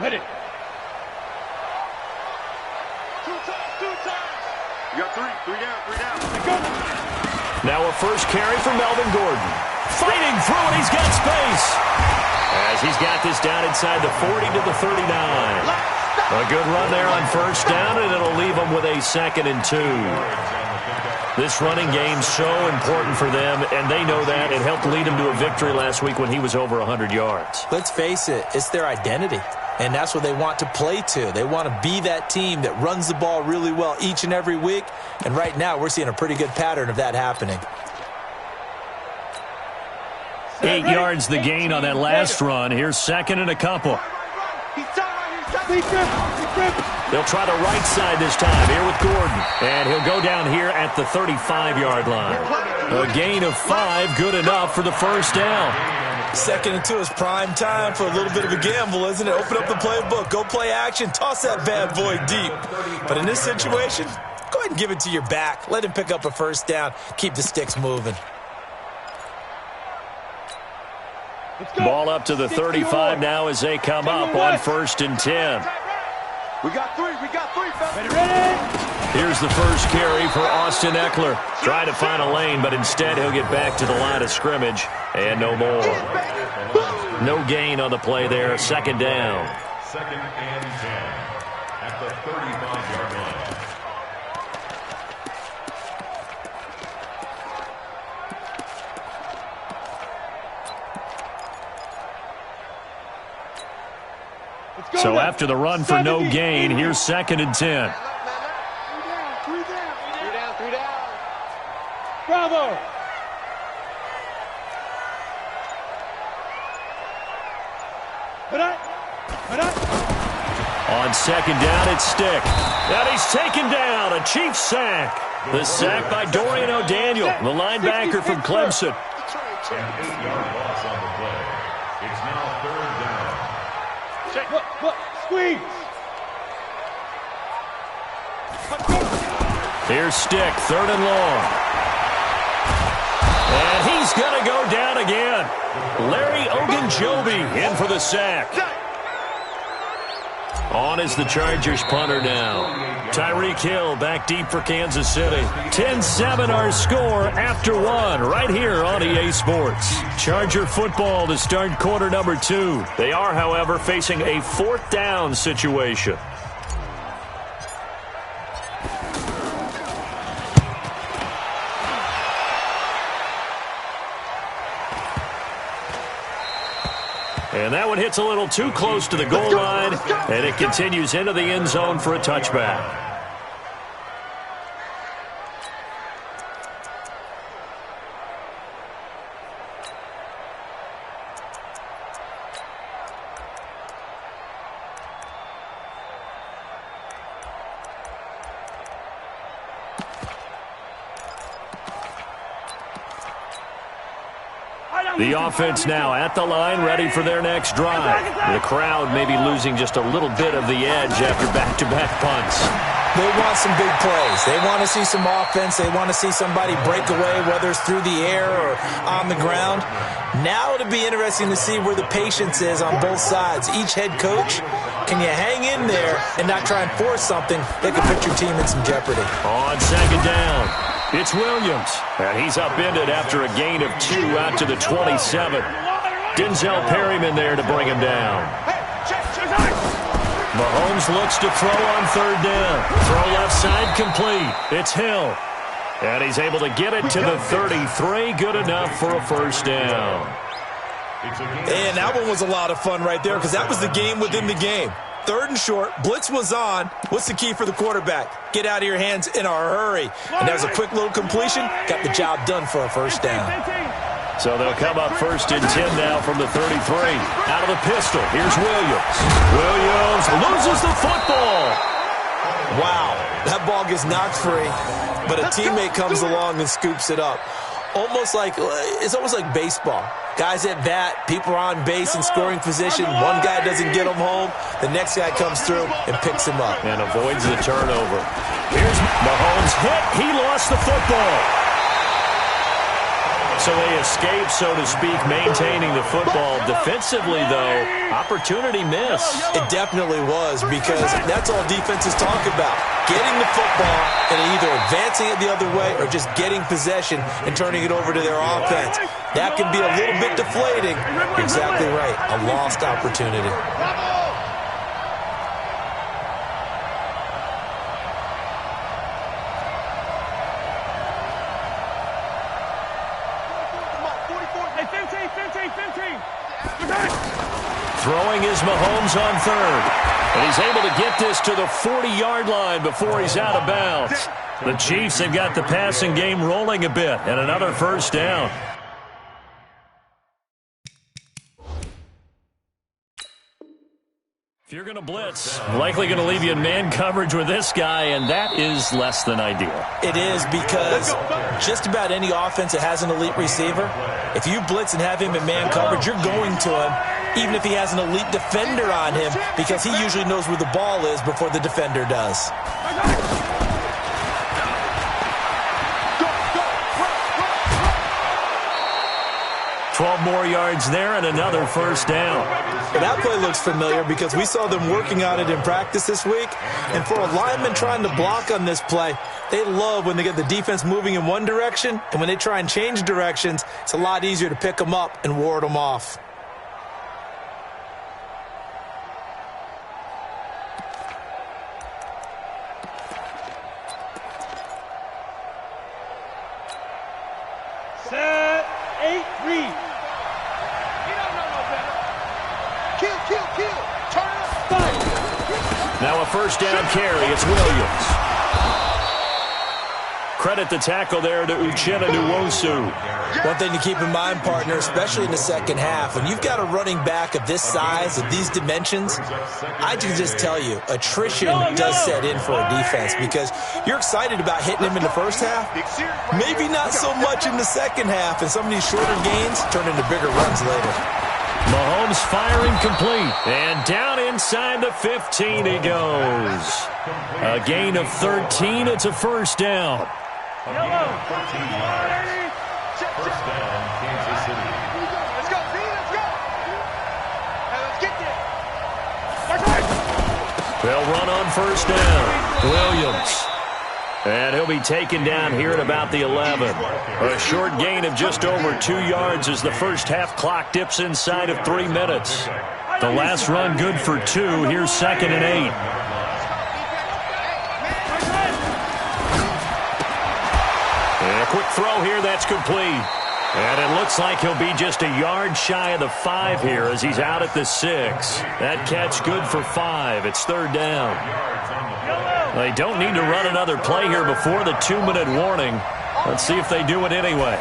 Ready. Two times. You got three down. Now a first carry for Melvin Gordon. Fighting through and he's got space. As he's got this down inside the 40 to the 39. A good run there on first down, and it'll leave them with a 2nd and 2. This running game's so important for them, and they know that. It helped lead them to a victory last week when he was over 100 yards. Let's face it, it's their identity, and that's what they want to play to. They want to be that team that runs the ball really well each and every week, and right now we're seeing a pretty good pattern of that happening. 8 yards the gain on that last run. Here's 2nd and a couple. They'll try the right side this time here with Gordon. And he'll go down here at the 35-yard line. A gain of 5, good enough for the first down. 2nd and 2 is prime time for a little bit of a gamble, isn't it? Open up the playbook, go play action, toss that bad boy deep. But in this situation, go ahead and give it to your back. Let him pick up a first down. Keep the sticks moving. Ball up to the 35 now as they come up on 1st and 10. We got three, Ready. Here's the first carry for Austin Eckler. Trying to find a lane, but instead he'll get back to the line of scrimmage. And no more. No gain on the play there. 2nd down. 2nd and 10 at the 35-yard line. So after the run for no gain, here's 2nd and 10. Three down. Bravo. On 2nd down, it's Stick. And he's taken down. A Chiefs sack. The sack by Dorian O'Daniel, the linebacker from Clemson. An 8-yard loss on the play. It's now 3rd down. Squeeze. Here's Stick, 3rd and long. And he's going to go down again. Larry Ogunjobi in for the sack. On is the Chargers punter now. Tyreek Hill back deep for Kansas City. 10-7 our score after 1 right here on EA Sports. Charger football to start quarter number 2. They are, however, facing a 4th down situation. And that one hits a little too close to the goal line, and it continues into the end zone for a touchback. The offense now at the line, ready for their next drive. The crowd may be losing just a little bit of the edge after back-to-back punts. They want some big plays. They want to see some offense. They want to see somebody break away, whether it's through the air or on the ground. Now it'll be interesting to see where the patience is on both sides. Each head coach, can you hang in there and not try and force something that could put your team in some jeopardy? On 2nd down, it's Williams. And he's upended after a gain of 2 out to the 27. Denzel Perryman there to bring him down. Mahomes looks to throw on 3rd down. Throw left side complete. It's Hill. And he's able to get it to the 33. Good enough for a first down. And that one was a lot of fun right there because that was the game within the game. 3rd and short, blitz was on. What's the key for the quarterback? Get out of your hands in a hurry. And that was a quick little completion. Got the job done for a first down. So they'll come up 1st and 10 now from the 33. Out of the pistol, here's Williams. Williams loses the football. Wow, that ball gets knocked free, but a teammate comes along and scoops it up. It's almost like baseball. Guys at bat, people are on base in scoring position. One guy doesn't get him home. The next guy comes through and picks him up. And avoids the turnover. Here's Mahomes hit. He lost the football. So they escape, so to speak, maintaining the football. Defensively, though, opportunity miss. It definitely was, because that's all defenses talk about. Getting the football and either advancing it the other way or just getting possession and turning it over to their offense. That can be a little bit deflating. You're exactly right. A lost opportunity. Throwing is Mahomes on third. And he's able to get this to the 40-yard line before he's out of bounds. The Chiefs have got the passing game rolling a bit, and another first down. If you're going to blitz, likely going to leave you in man coverage with this guy, and that is less than ideal. It is, because just about any offense that has an elite receiver, if you blitz and have him in man coverage, you're going to him, even if he has an elite defender on him, because he usually knows where the ball is before the defender does. 12 more yards there and another first down. That play looks familiar because we saw them working on it in practice this week. And for a lineman trying to block on this play, they love when they get the defense moving in one direction, and when they try and change directions, it's a lot easier to pick them up and ward them off. Set, 8-3. Now a first down carry. It's Williams. Credit the tackle there to Uchenna Nwosu. One thing to keep in mind, partner, especially in the second half, when you've got a running back of this size, of these dimensions, I can just tell you, attrition does set in for a defense because you're excited about hitting him in the first half. Maybe not so much in the second half, and some of these shorter gains turn into bigger runs later. Mahomes firing complete. And down inside the 15 he goes. A gain of 13. It's a first down. First down, Kansas City. Let's go, Z, let's go. Let's get there. They'll run on first down. Williams. And he'll be taken down here at about the 11. A short gain of just over 2 yards as the first half clock dips inside of 3 minutes. The last run good for 2. Here's 2nd and 8. And a quick throw here, that's complete. And it looks like he'll be just a yard shy of the 5 here as he's out at the 6. That catch good for 5. It's 3rd down. They don't need to run another play here before the 2-minute warning. Let's see if they do it anyway.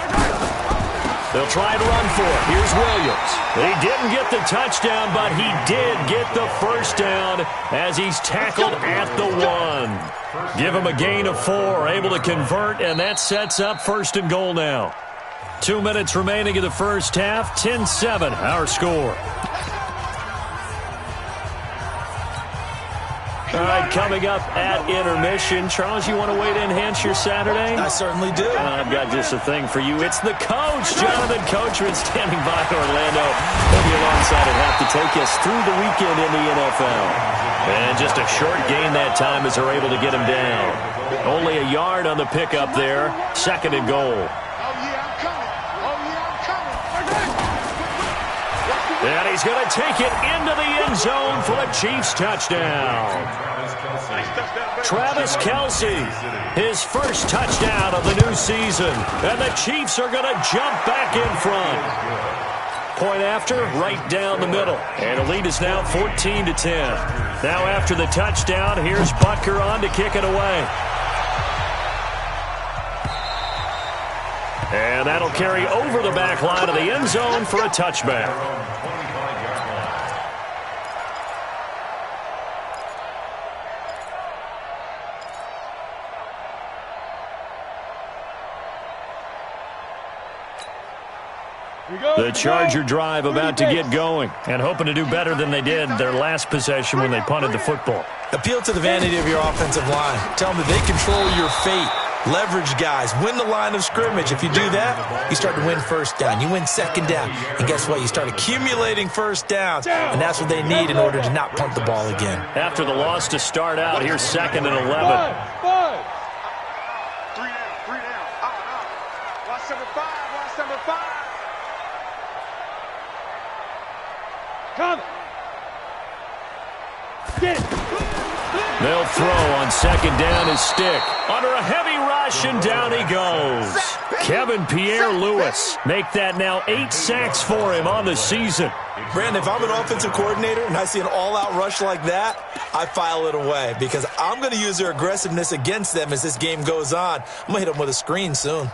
They'll try to run for it. Here's Williams. He didn't get the touchdown, but he did get the first down as he's tackled at the 1. Give him a gain of 4, able to convert, and that sets up 1st and goal now. 2 minutes remaining in the first half, 10-7, our score. All right, coming up at intermission. Charles, you want a way to enhance your Saturday? I certainly do. I've got just a thing for you. It's the coach, Jonathan Coachman, standing by Orlando. He'll be alongside and have to take us through the weekend in the NFL. And just a short gain that time as they're able to get him down. Only a yard on the pickup there. 2nd and goal. And he's going to take it into the end zone for a Chiefs touchdown. Travis Kelce, his first touchdown of the new season. And the Chiefs are going to jump back in front. Point after, right down the middle. And the lead is now 14-10. Now after the touchdown, here's Butker on to kick it away. And that'll carry over the back line of the end zone for a touchback. The Charger drive about to get going and hoping to do better than they did their last possession when they punted the football. Appeal to the vanity of your offensive line. Tell them that they control your fate. Leverage guys. Win the line of scrimmage. If you do that, you start to win first down. You win second down. And guess what? You start accumulating first downs. And that's what they need in order to not punt the ball again. After the loss to start out, here's 2nd and 11. Five. 3 down. Watch number 5. Come. Get it. They'll throw on 2nd down his stick. Under a heavy rush, and down he goes. Kevin Pierre-Louis. Make that now 8 sacks for him on the season. Brandon, if I'm an offensive coordinator and I see an all-out rush like that, I file it away because I'm going to use their aggressiveness against them as this game goes on. I'm going to hit them with a screen soon.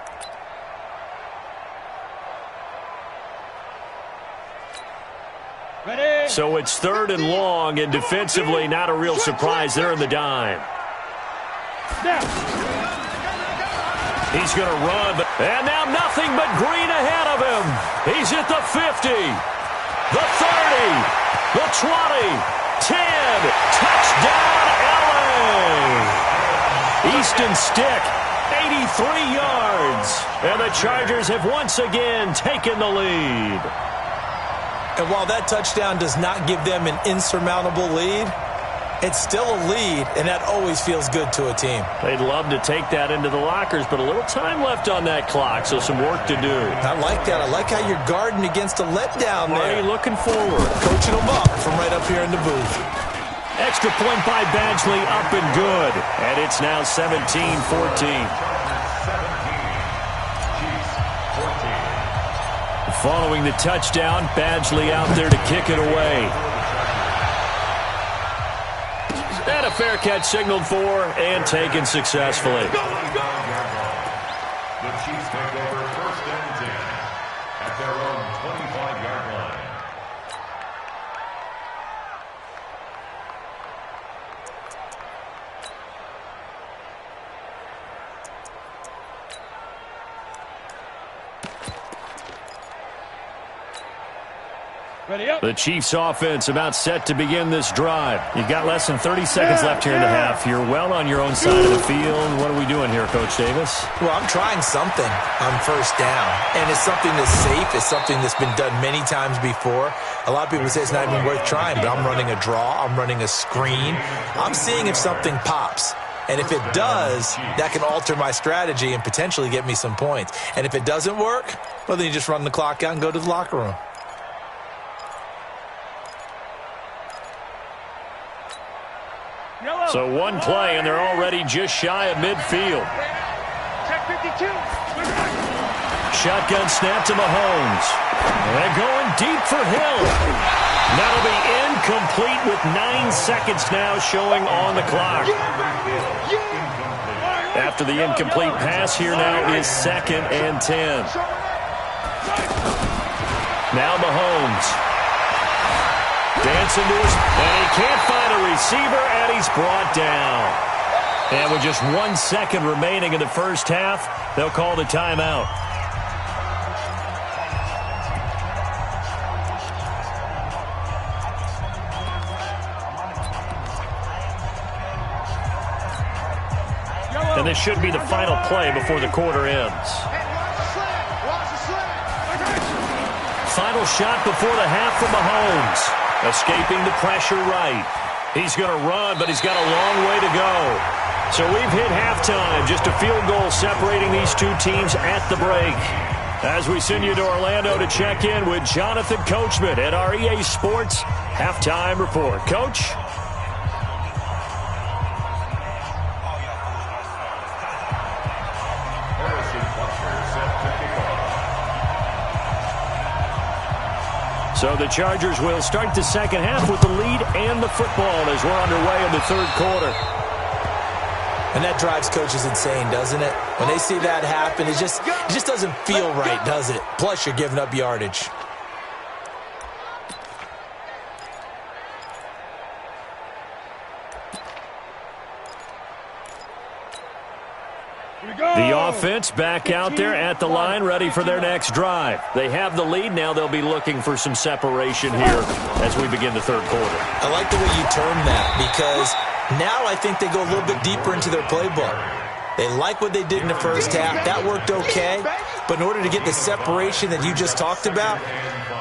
Ready. So it's 3rd and long, and defensively not a real surprise there in the dime. Now. He's going to run, and now nothing but green ahead of him. He's at the 50, the 30, the 20, 10. Touchdown, LA! Easton Stick, 83 yards. And the Chargers have once again taken the lead. And while that touchdown does not give them an insurmountable lead, it's still a lead, and that always feels good to a team. They'd love to take that into the lockers, but a little time left on that clock, so some work to do. I like that. I like how you're guarding against a letdown there. Marty looking forward. Coaching them up from right up here in the booth. Extra point by Badgley, up and good. And it's now 17-14. Following the touchdown, Badgley out there to kick it away. And a fair catch signaled for and taken successfully. The Chiefs take over 1st and 10 at their own 25-yard line. Ready up. The Chiefs offense about set to begin this drive. You've got less than 30 seconds left here in the half. You're well on your own side of the field. What are we doing here, Coach Davis? Well, I'm trying something on 1st down, and it's something that's safe. It's something that's been done many times before. A lot of people say it's not even worth trying, but I'm running a draw. I'm running a screen. I'm seeing if something pops. And if it does, that can alter my strategy and potentially get me some points. And if it doesn't work, well, then you just run the clock out and go to the locker room. So one play, and they're already just shy of midfield. Check 52. Shotgun snap to Mahomes. And going deep for Hill. That'll be incomplete with 9 seconds now showing on the clock. After the incomplete pass, here now is 2nd and 10. Now Mahomes. Dancing to his, and he can't find a receiver, and he's brought down. And with just 1 second remaining in the first half, they'll call the timeout. And this should be the final play before the quarter ends. Final shot before the half from Mahomes. Escaping the pressure right. He's going to run, but he's got a long way to go. So we've hit halftime. Just a field goal separating these two teams at the break. As we send you to Orlando to check in with Jonathan Coachman at our EA Sports Halftime Report. Coach? So the Chargers will start the second half with the lead and the football as we're underway in the 3rd quarter. And that drives coaches insane, doesn't it? When they see that happen, it just doesn't feel right, does it? Plus, you're giving up yardage. The offense back out there at the line, ready for their next drive. They have the lead. Now they'll be looking for some separation here as we begin the 3rd quarter. I like the way you term that because now I think they go a little bit deeper into their playbook. They like what they did in the first half. That worked okay. But in order to get the separation that you just talked about,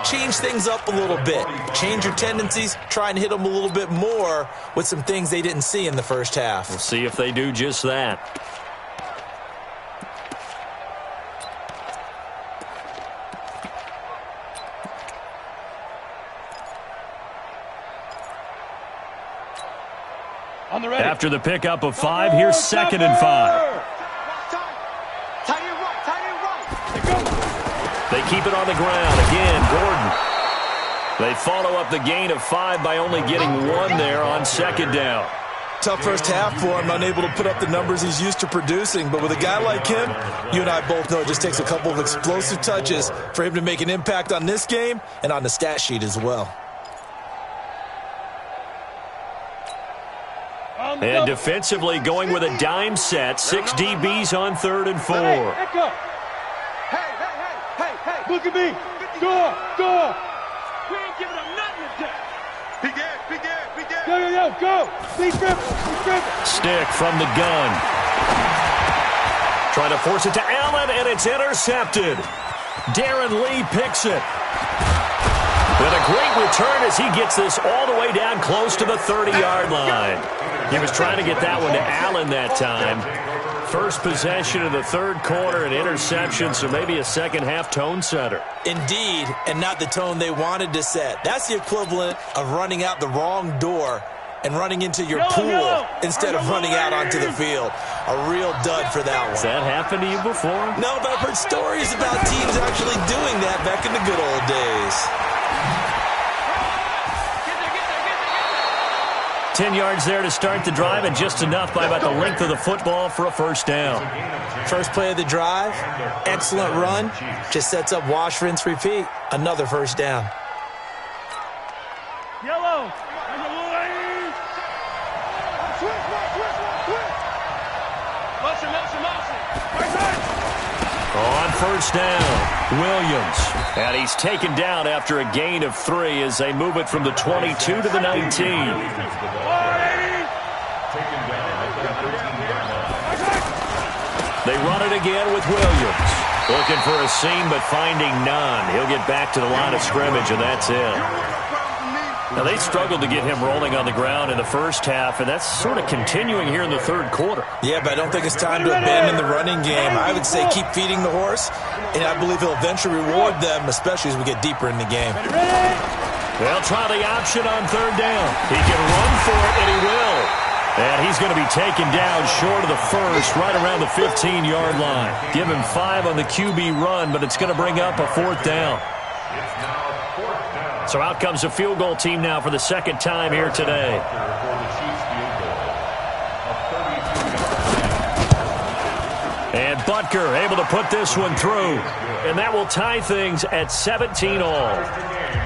change things up a little bit. Change your tendencies. Try and hit them a little bit more with some things they didn't see in the first half. We'll see if they do just that. On the ready. After the pickup of 5, here's 2nd and 5. They keep it on the ground. Again, Gordon. They follow up the gain of 5 by only getting 1 there on 2nd down. Tough first half for him, unable to put up the numbers he's used to producing. But with a guy like him, you and I both know it just takes a couple of explosive touches for him to make an impact on this game and on the stat sheet as well. And defensively going with a dime set. 6 DBs on 3rd and 4. Hey, look at me. Go. We ain't giving him nothing today. Go. Please dribble. Stick from the gun. Trying to force it to Allen, and it's intercepted. Darren Lee picks it. With a great return as he gets this all the way down close to the 30-yard line. He was trying to get that one to Allen that time. First possession of the 3rd quarter, an interception, so maybe a second-half tone setter. Indeed, and not the tone they wanted to set. That's the equivalent of running out the wrong door and running into your pool instead of running out onto the field. A real dud for that one. Has that happened to you before? No, but I've heard stories about teams actually doing that back in the good old days. 10 yards there to start the drive, and just enough by about the length of the football for a first down. First play of the drive, excellent run, just sets up wash, rinse, repeat. Another first down. Yellow. On first down, Williams. And he's taken down after a gain of 3 as they move it from the 22 to the 19. They run it again with Williams. Looking for a seam, but finding none. He'll get back to the line of scrimmage, and that's it. Now, they struggled to get him rolling on the ground in the first half, and that's sort of continuing here in the 3rd quarter. Yeah, but I don't think it's time to abandon the running game. I would say keep feeding the horse, and I believe he'll eventually reward them, especially as we get deeper in the game. They'll try the option on 3rd down. He can run for it, and he will. And he's going to be taken down short of the first, right around the 15-yard line. Give him 5 on the QB run, but it's going to bring up a 4th down. So out comes the field goal team now for the 2nd time here today. And Butker able to put this one through. And that will tie things at 17 all.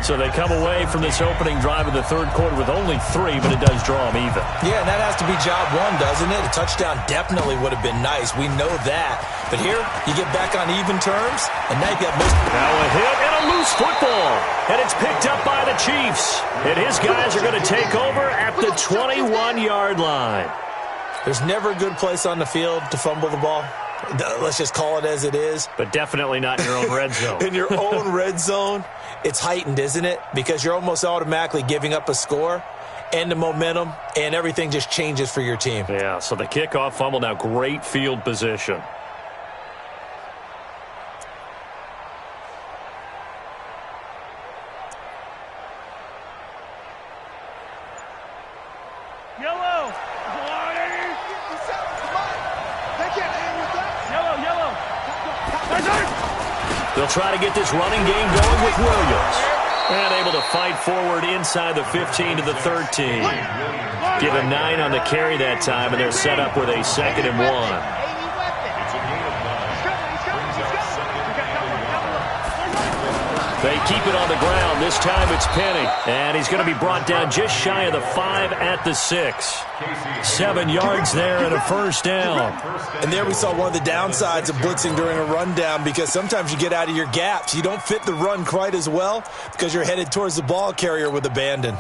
So they come away from this opening drive of the 3rd quarter with only 3, but it does draw them even. Yeah, and that has to be job 1, doesn't it? A touchdown definitely would have been nice. We know that. But here, you get back on even terms, and now you got most... Now a hit and a loose football. And it's picked up by the Chiefs. And his guys are going to take over at the 21-yard line. There's never a good place on the field to fumble the ball. Let's just call it as it is. But definitely not in your own red zone. In your own red zone, it's heightened, isn't it? Because you're almost automatically giving up a score and the momentum, and everything just changes for your team. Yeah, so the kickoff fumble, now great field position. Yellow. They'll try to get this running game going with Williams. And able to fight forward inside the 15 to the 13. Give him 9 on the carry that time, and they're set up with a 2nd and 1. They keep it on the ground. This time it's Penny. And he's going to be brought down just shy of the 5 at the 6. 7 yards there and a first down. And there we saw one of the downsides of blitzing during a rundown, because sometimes you get out of your gaps. You don't fit the run quite as well because you're headed towards the ball carrier with abandon.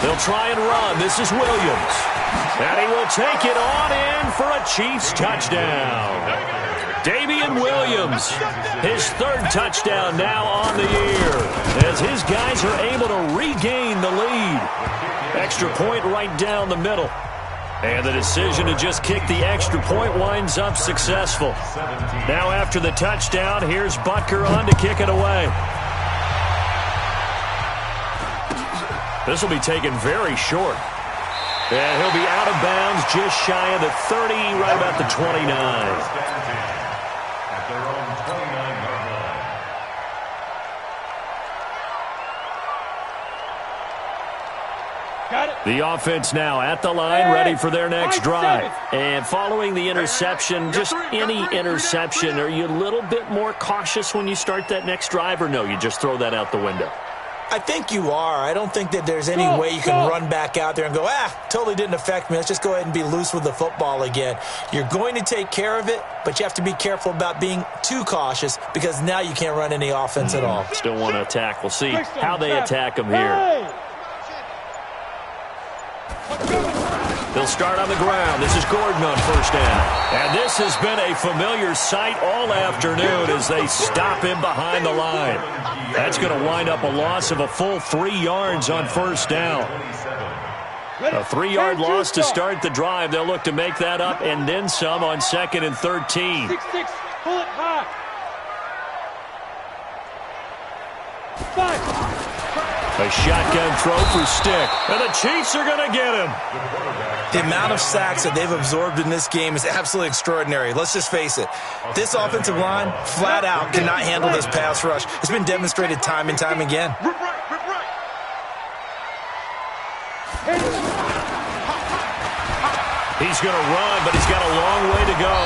They'll try and run. This is Williams. And he will take it on in for a Chiefs touchdown. Damian Williams, his third touchdown now on the year, as his guys are able to regain the lead. Extra point right down the middle. And the decision to just kick the extra point winds up successful. Now after the touchdown, here's Butker on to kick it away. This will be taken very short. And he'll be out of bounds just shy of the 30, right about the 29. The offense now at the line, ready for their next drive. And following the interception, just any interception, are you a little bit more cautious when you start that next drive, or no, you just throw that out the window? I think you are. I don't think that there's any way you can run back out there and go, totally didn't affect me. Let's just go ahead and be loose with the football again. You're going to take care of it, but you have to be careful about being too cautious because now you can't run any offense at all. Still want to attack. We'll see how they attack them here. They'll start on the ground. This is Gordon on first down. And this has been a familiar sight all afternoon as they stop him behind the line. That's going to wind up a loss of a full 3 yards on first down. A 3-yard loss to start the drive. They'll look to make that up and then some on 2nd and 13. 6-6. Pull it high. 5. A shotgun throw for Stick. And the Chiefs are going to get him. The amount of sacks that they've absorbed in this game is absolutely extraordinary. Let's just face it. This offensive line, flat out, cannot handle this pass rush. It's been demonstrated time and time again. He's going to run, but he's got a long way to go.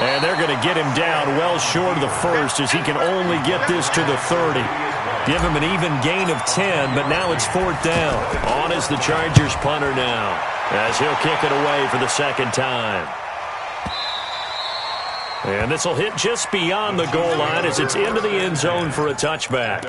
And they're going to get him down well short of the first as he can only get this to the 30. Give him an even gain of 10, but now it's 4th down. On is the Chargers punter now, as he'll kick it away for the second time. And this will hit just beyond the goal line as it's into the end zone for a touchback.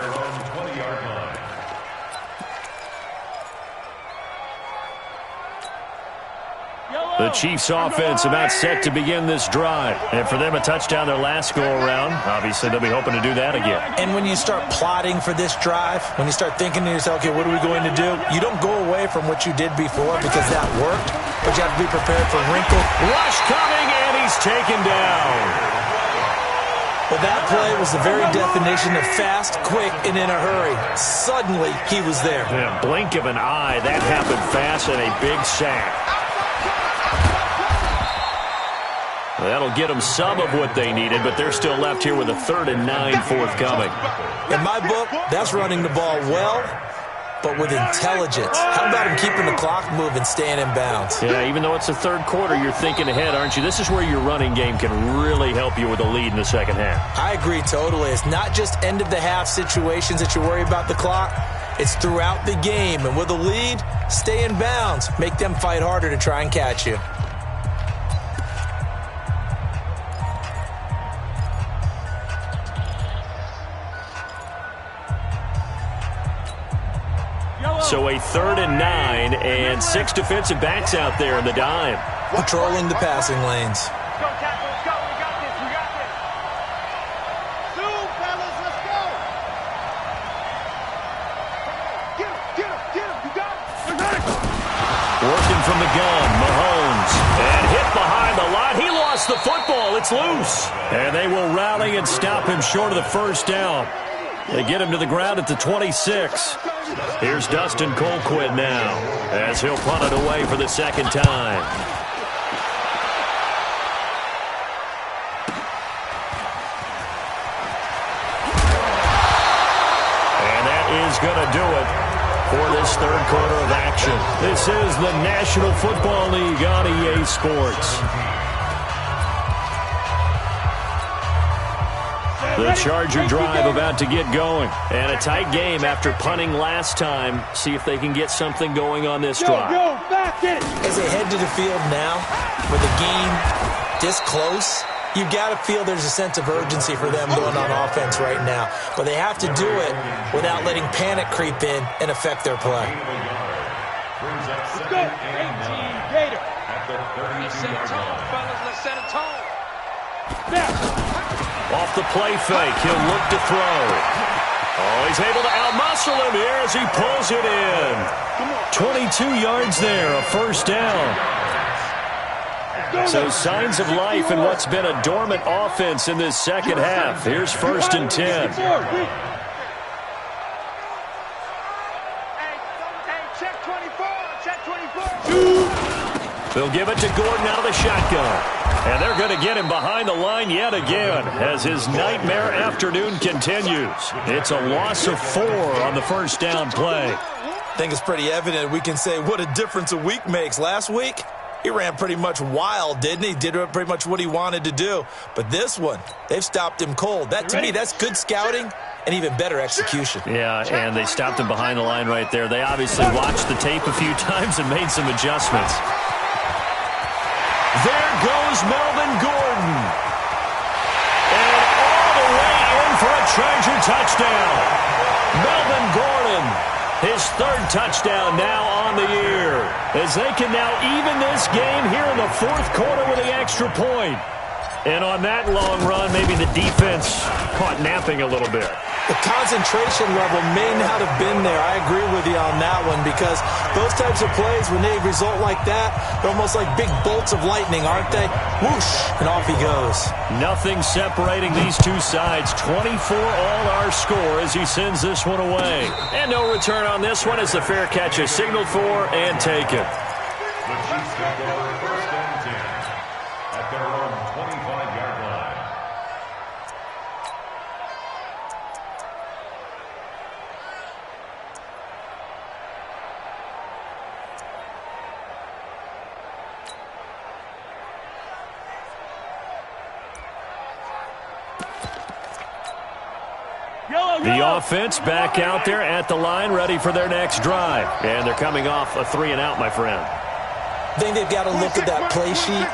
The Chiefs offense about set to begin this drive. And for them, a touchdown their last go-around. Obviously, they'll be hoping to do that again. And when you start plotting for this drive, when you start thinking to yourself, okay, what are we going to do? You don't go away from what you did before because that worked, but you have to be prepared for wrinkle. Rush coming, and he's taken down. Well, that play was the very definition of fast, quick, and in a hurry. Suddenly, he was there. Yeah, blink of an eye. That happened fast and a big sack. That'll get them some of what they needed, but they're still left here with a 3rd and 9 forthcoming. In my book, that's running the ball well, but with intelligence. How about him keeping the clock moving, staying in bounds? Yeah, even though it's the third quarter, you're thinking ahead, aren't you? This is where your running game can really help you with a lead in the second half. I agree totally. It's not just end-of-the-half situations that you worry about the clock. It's throughout the game. And with a lead, stay in bounds. Make them fight harder to try and catch you. So a 3rd and 9 and 6 defensive backs out there in the dime. Patrolling the passing lanes. Go, tackle, let's go. We got this, we got this. Soon, fellas, let's go. Get him, you got it. Working from the gun, Mahomes. And hit behind the line. He lost the football. It's loose. And they will rally and stop him short of the first down. They get him to the ground at the 26. Here's Dustin Colquitt now, as he'll punt it away for the second time. And that is going to do it for this third quarter of action. This is the National Football League on EA Sports. The Charger drive about to get going. And a tight game after punting last time. See if they can get something going on this drive. As they head to the field now, with the game this close, you've got to feel there's a sense of urgency for them going on offense right now. But they have to do it without letting panic creep in and affect their play. Brings up Let's second go. and 9 Gator. at the 32-yard line. Fellas, let's set a tone. Snap. Off the play fake, he'll look to throw. Oh, he's able to outmuscle him here as he pulls it in. 22 yards there, a first down. So signs of life in what's been a dormant offense in this second half. Here's 1st and 10. Hey, check 24, check 24. They'll give it to Gordon out of the shotgun. And they're going to get him behind the line yet again as his nightmare afternoon continues. It's a loss of 4 on the first down play. I think it's pretty evident we can say what a difference a week makes. Last week, he ran pretty much wild, didn't he? Did pretty much what he wanted to do. But this one, they've stopped him cold. That, to me, that's good scouting and even better execution. Yeah, and they stopped him behind the line right there. They obviously watched the tape a few times and made some adjustments. There goes Melvin Gordon. And all the way in for a Charger touchdown. Melvin Gordon, his 3rd touchdown now on the year, as they can now even this game here in the 4th quarter with the extra point. And on that long run, maybe the defense caught napping a little bit. The concentration level may not have been there. I agree with you on that one, because those types of plays, when they result like that, they're almost like big bolts of lightning, aren't they? Whoosh, and off he goes. Nothing separating these two sides. 24 all our score as he sends this one away. And no return on this one as the fair catch is signaled for and taken. The Chiefs take over 1st and 10 at their own 25-yard line. The offense back out there at the line, ready for their next drive. And they're coming off a 3-and-out, my friend. I think they've got to look at that play sheet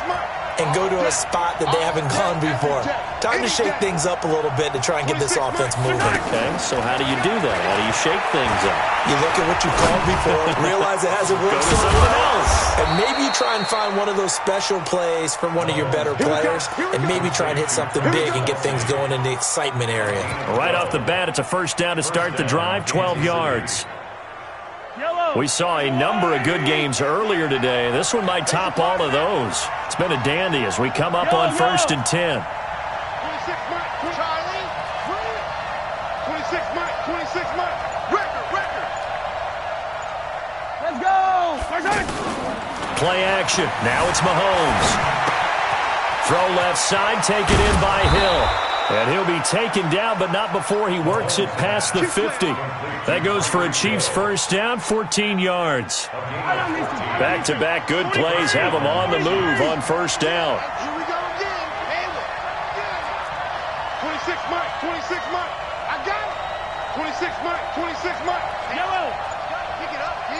and go to a spot that they haven't gone before. Time to shake things up a little bit to try and get this offense moving. Okay, so how do you do that? How do you shake things up? You look at what you called before, realize it hasn't worked Go to something else. and maybe you try and find one of those special plays from one of your better players, and maybe try and hit something big and get things going in the excitement area. Right off the bat, it's a first down to start the drive, 12 yards. We saw a number of good games earlier today. This one might top all of those. It's been a dandy as we come up on 1st and 10. 26 Mike, Charlie. 26 Mike, 26 Mike. Record. Let's go. Play action. Now it's Mahomes. Throw left side, take it in by Hill. And he'll be taken down, but not before he works it past the 50. That goes for a Chiefs first down, 14 yards. Back-to-back good plays have them on the move on first down. Here we go again. Handle it. 26 Mike, 26 Mike. I got it. 26 Mike, 26 Mike. Yellow. Pick it up, G.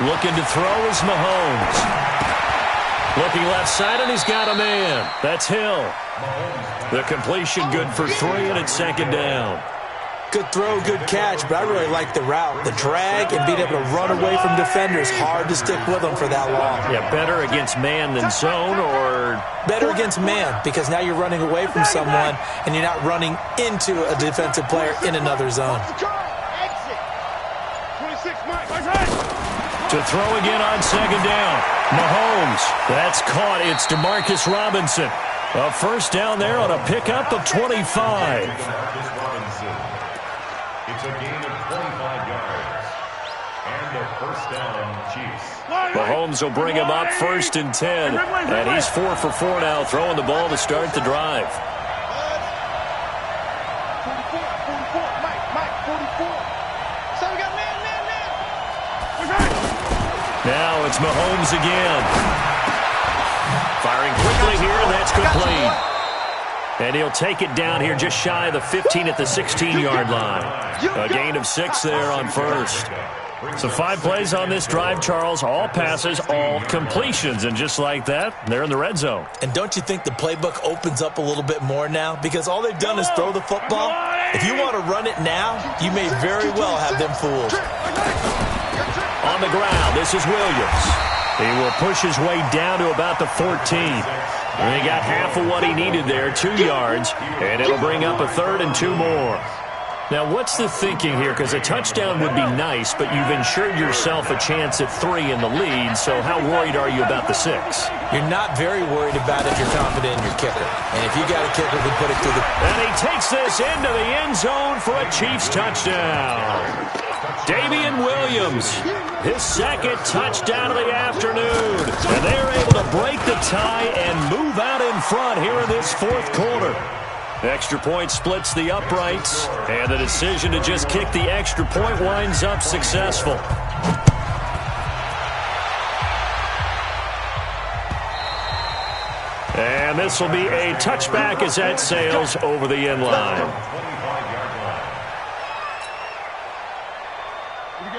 Looking to throw is Mahomes. Looking left side, and he's got a man. That's Hill. The completion good for 3, and it's 2nd down. Good throw, good catch, but I really like the route. The drag and being able to run away from defenders, hard to stick with them for that long. Yeah, better against man than zone, or better against man, because now you're running away from someone, and you're not running into a defensive player in another zone. Exit. 26 Mike. to throw again on 2nd down. Mahomes, that's caught. It's DeMarcus Robinson. A first down there on a pickup of 25. It's a gain of 25 yards. And a first down, Chiefs. Mahomes will bring him up 1st and 10. And he's 4 for 4 now, throwing the ball to start the drive. 44, Mike, 44. So we got man. Now it's Mahomes again. Firing quickly here, and that's complete. And he'll take it down here just shy of the 15 at the 16-yard line. A gain of 6 there on first. So 5 plays on this drive, Charles. All passes, all completions. And just like that, they're in the red zone. And don't you think the playbook opens up a little bit more now? Because all they've done is throw the football. If you want to run it now, you may very well have them fooled. On the ground, this is Williams. He will push his way down to about the 14. And he got half of what he needed there, 2 yards, and it'll bring up a 3rd and 2 more. Now, what's the thinking here? Because a touchdown would be nice, but you've ensured yourself a chance at 3 in the lead, so how worried are you about the 6? You're not very worried about it if you're confident in your kicker. And if you got a kicker, then put it through the... And he takes this into the end zone for a Chiefs touchdown. Damian Williams, his 2nd touchdown of the afternoon. And they're able to break the tie and move out in front here in this 4th quarter. Extra point splits the uprights, and the decision to just kick the extra point winds up successful. And this will be a touchback as that sails over the end line.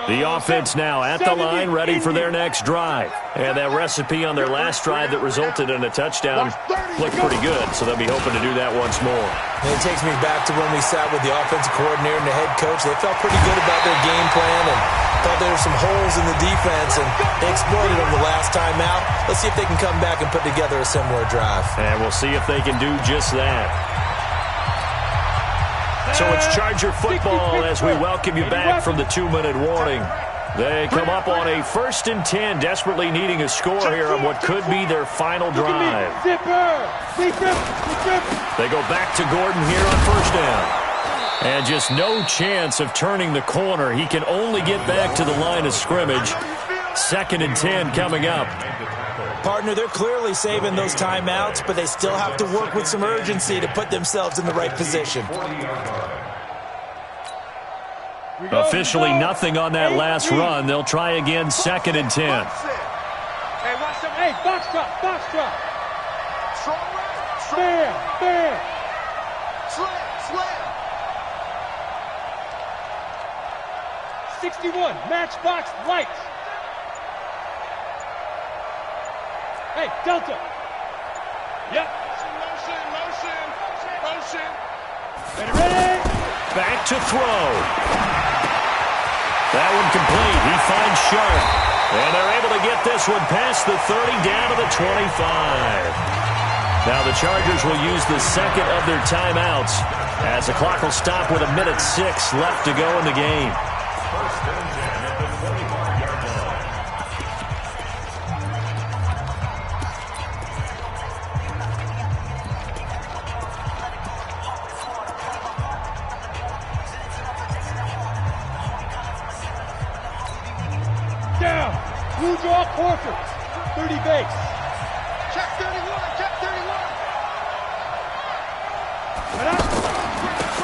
The offense now at the line, ready for their next drive. And that recipe on their last drive that resulted in a touchdown looked pretty good, so they'll be hoping to do that once more. And it takes me back to when we sat with the offensive coordinator and the head coach. They felt pretty good about their game plan and thought there were some holes in the defense, and they exploited them the last time out. Let's see if they can come back and put together a similar drive. And we'll see if they can do just that. So it's Charger football as we welcome you back from the 2-minute warning. They come up on a 1st and 10, desperately needing a score here on what could be their final drive. They go back to Gordon here on 1st down. And just no chance of turning the corner. He can only get back to the line of scrimmage. 2nd and 10 coming up. Partner, they're clearly saving those timeouts, but they still have to work with some urgency to put themselves in the right position. Officially nothing on that last run. They'll try again, 2nd and 10. Hey, watch them. Hey, box drop, box drop. Bam, bam. Slam. 61, matchbox lights. Hey, Delta. Yep. Motion. Ready? Back to throw. That one complete. He finds Sharp. And they're able to get this one past the 30 down to the 25. Now the Chargers will use the 2nd of their timeouts as the clock will stop with 1:06 left to go in the game. Blue draw quarter. 30 base. Check 31.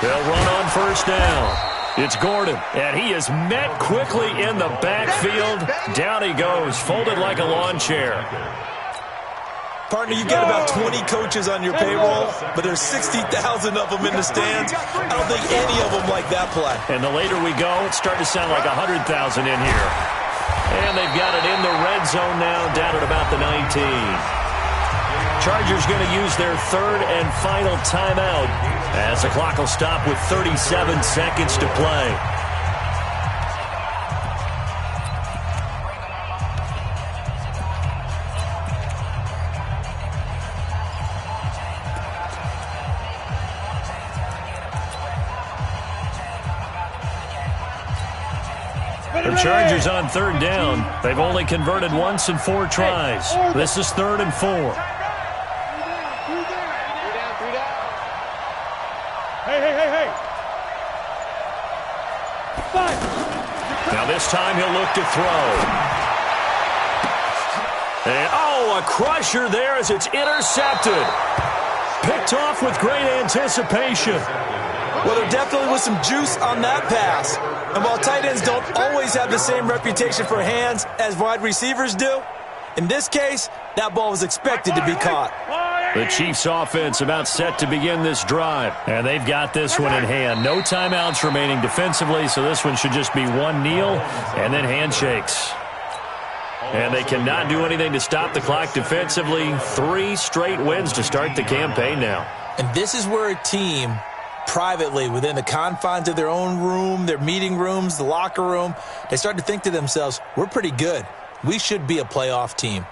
They'll run on 1st down. It's Gordon, and he is met quickly in the backfield. Down he goes, folded like a lawn chair. Partner, you got about 20 coaches on your payroll, but there's 60,000 of them in the stands. I don't think any of them like that play. And the later we go, it's starting to sound like 100,000 in here. And they've got it in the red zone now, down at about the 19. Chargers going to use their 3rd and final timeout as the clock will stop with 37 seconds to play. The Chargers on 3rd down. They've only converted once in 4 tries. This is 3rd and 4. Hey. 5. Now this time he'll look to throw. And a crusher there as it's intercepted. Picked off with great anticipation. Well, there definitely was some juice on that pass. And while tight ends don't always have the same reputation for hands as wide receivers do, in this case, that ball was expected to be caught. The Chiefs offense about set to begin this drive. And they've got this one in hand. No timeouts remaining defensively, so this one should just be one kneel and then handshakes. And they cannot do anything to stop the clock defensively. 3 straight wins to start the campaign now. And this is where a team privately within the confines of their own room, their meeting rooms, the locker room. They start to think to themselves, we're pretty good. We should be a playoff team.